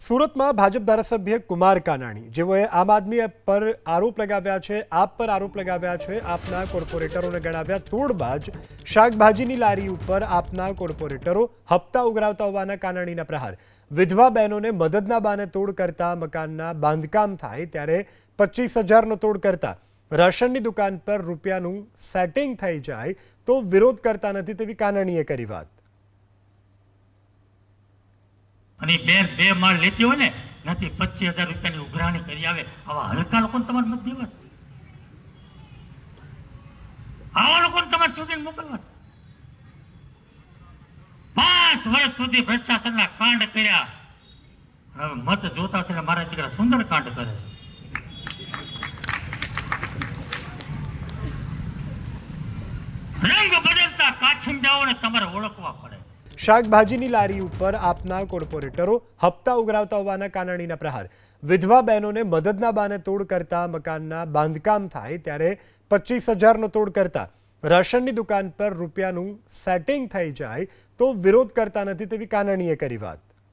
સુરતમાં ભાજપ ધારાસભ્ય કુમાર કાનાણી જેઓએ આમ આદમી પર આરોપ લગાવ્યા છે, આપ પર આરોપ લગાવ્યા છે, આપના કોર્પોરેટરોને ગણાવ્યા તોડબાજ। શાકભાજીની લારી ઉપર આપના કોર્પોરેટરો હપ્તા ઉઘરાવતા હોવાના કાનાણીના પ્રહાર। વિધવા બહેનોને મદદના બાને તોડ કરતા મકાનના બાંધકામ થાય ત્યારે 25,000નો તોડ કરતા રાશનની દુકાન પર રૂપિયાનું સેટિંગ થઈ જાય તો વિરોધ કરતા નથી તેવી કાનાણીએ કરી વાત। અને બે માળ લેતી હોય ને નથી 25,000 રૂપિયાની ઉઘરાણી કરી આવે। આવા હલકા લોકોને તમારે મત દેવા છે, આવા લોકોને તમારે ચૂંટીને મોકલવા છે। 5 વર્ષ સુધી ભ્રષ્ટાચારના કાંડ કર્યા, હવે મત જોતા છે મારા દીકરા સુંદર કાંડ કરે છે। રંગ બદલતા કાછિંડાઓને તમારે ઓળખવા પડે। શાકભાજીની લારી ઉપર આપના કોર્પોરેટરો હપ્તા ઉઘરાવતા હોવાના કાનાણીના પ્રહાર। વિધવા બહેનોને મદદના બાને તોડ કરતા મકાનના બાંધકામ થાય ત્યારે 25,000નો તોડ કરતા રાશનની દુકાન પર રૂપિયાનું સેટિંગ થઈ જાય તો વિરોધ કરતા નથી તેવી કાનાણીએ કરી વાત।